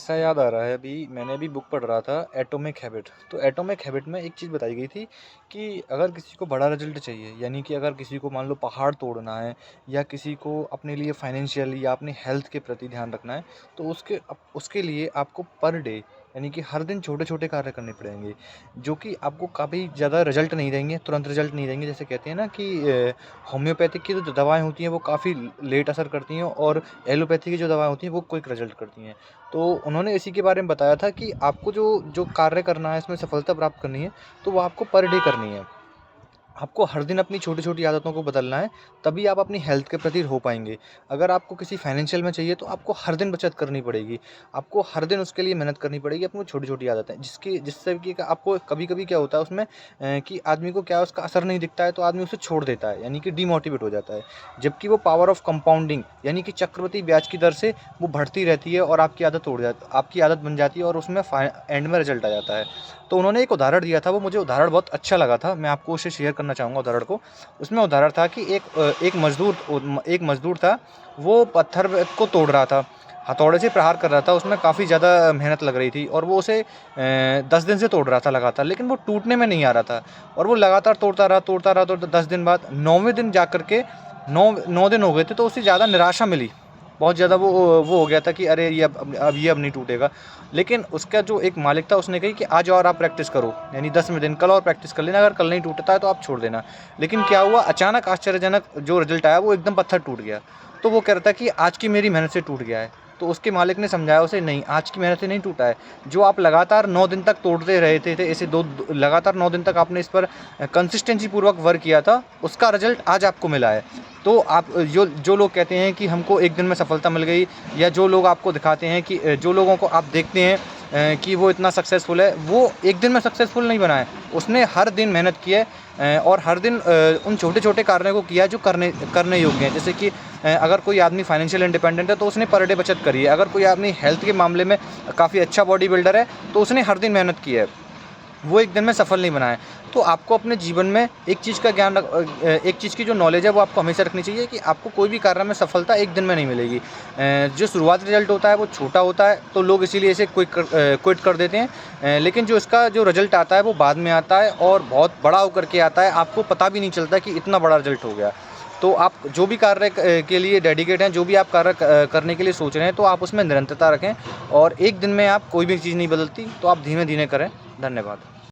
किस्सा याद आ रहा है। अभी मैंने अभी बुक पढ़ रहा था एटॉमिक हैबिट। तो एटॉमिक हैबिट में एक चीज़ बताई गई थी कि अगर किसी को बड़ा रिजल्ट चाहिए, यानी कि अगर किसी को मान लो पहाड़ तोड़ना है या किसी को अपने लिए फाइनेंशियल या अपनी हेल्थ के प्रति ध्यान रखना है, तो उसके लिए आपको पर डे यानी कि हर दिन छोटे छोटे कार्य करने पड़ेंगे, जो कि आपको काफ़ी ज़्यादा रिजल्ट नहीं देंगे, तुरंत रिजल्ट नहीं देंगे। जैसे कहते हैं ना कि होम्योपैथिक की जो दवाएं होती हैं वो काफ़ी लेट असर करती हैं, और एलोपैथी की जो दवाएँ होती हैं वो क्विक रिज़ल्ट करती हैं। तो उन्होंने इसी के बारे में बताया था कि आपको जो जो कार्य करना है, इसमें सफलता प्राप्त करनी है, तो वो आपको पर डे करनी है। आपको हर दिन अपनी छोटी-छोटी आदतों को बदलना है, तभी आप अपनी हेल्थ के प्रति हो पाएँगे। अगर आपको किसी फाइनेंशियल में चाहिए तो आपको हर दिन बचत करनी पड़ेगी। आपको हर दिन उसके लिए मेहनत करनी पड़ेगी, अपनी छोटी-छोटी आदतें जिससे कि आपको कभी-कभी क्या होता है उसमें कि आदमी को क्या उसका असर नहीं दिखता है, तो आदमी उसे छोड़ देता है, यानी कि डिमोटिवेट हो जाता है। जबकि वो पावर ऑफ कंपाउंडिंग यानी कि चक्रवृद्धि ब्याज की दर से वो बढ़ती रहती है और आपकी आदत बन जाती है, और उसमें एंड में रिजल्ट आ जाता है। तो उन्होंने एक उदाहरण दिया था, वो मुझे उदाहरण बहुत अच्छा लगा था, मैं आपको उसे शेयर करना चाहूँगा उदाहरण को। उसमें उदाहरण था कि एक मज़दूर था, वो पत्थर को तोड़ रहा था, हथौड़े से प्रहार कर रहा था, उसमें काफ़ी ज़्यादा मेहनत लग रही थी, और वो उसे 10 दिन से तोड़ रहा था लगातार, लेकिन वो टूटने में नहीं आ रहा था, और वो लगातार तोड़ता रहा, 10 दिन बाद 9वें दिन जा कर के 9 दिन हो गए थे, तो उसे ज़्यादा निराशा मिली। बहुत ज़्यादा वो हो गया था कि अरे! ये अब नहीं टूटेगा। लेकिन उसका जो एक मालिक था, उसने कही कि आज और आप प्रैक्टिस करो, यानी 10वें दिन कल और प्रैक्टिस कर लेना, अगर कल नहीं टूटता है तो आप छोड़ देना। लेकिन क्या हुआ, अचानक आश्चर्यजनक जो रिज़ल्ट आया वो एकदम पत्थर टूट गया। तो वो कह रहा था कि आज की मेरी मेहनत से टूट गया है। तो उसके मालिक ने समझाया उसे, नहीं, आज की मेहनत से नहीं टूटा है। जो आप लगातार 9 दिन तक तोड़ते रहे थे ऐसे दो दो लगातार 9 दिन तक आपने इस पर कंसिस्टेंसी पूर्वक वर्क किया था, उसका रिज़ल्ट आज आपको मिला है। तो आप जो जो लोग कहते हैं कि हमको एक दिन में सफलता मिल गई, या जो लोग आपको दिखाते हैं कि जो लोगों को आप देखते हैं कि वो इतना सक्सेसफुल है, वो एक दिन में सक्सेसफुल नहीं बना है। उसने हर दिन मेहनत की है, और हर दिन उन छोटे-छोटे कार्यों को किया है जो करने करने योग्य हैं। जैसे कि अगर कोई आदमी फाइनेंशियल इंडिपेंडेंट है तो उसने पर डे बचत करी है। अगर कोई आदमी हेल्थ के मामले में काफ़ी अच्छा बॉडी बिल्डर है, तो उसने हर दिन मेहनत की है। वो एक दिन में सफल नहीं बना है। तो आपको अपने जीवन में एक चीज़ का एक चीज़ की जो नॉलेज है वो आपको हमेशा रखनी चाहिए कि आपको कोई भी कार्य में सफलता एक दिन में नहीं मिलेगी। जो शुरुआती रिज़ल्ट होता है वो छोटा होता है, तो लोग इसीलिए इसे क्विट कर देते हैं। लेकिन जो इसका जो रिज़ल्ट आता है वो बाद में आता है, और बहुत बड़ा होकर के आता है, आपको पता भी नहीं चलता कि इतना बड़ा रिज़ल्ट हो गया। तो आप जो भी कार्य के लिए डेडिकेट हैं, जो भी आप कार्य करने के लिए सोच रहे हैं, तो आप उसमें निरंतरता रखें, और एक दिन में आप कोई भी चीज़ नहीं बदलती, तो आप धीमे-धीमे करें। धन्यवाद।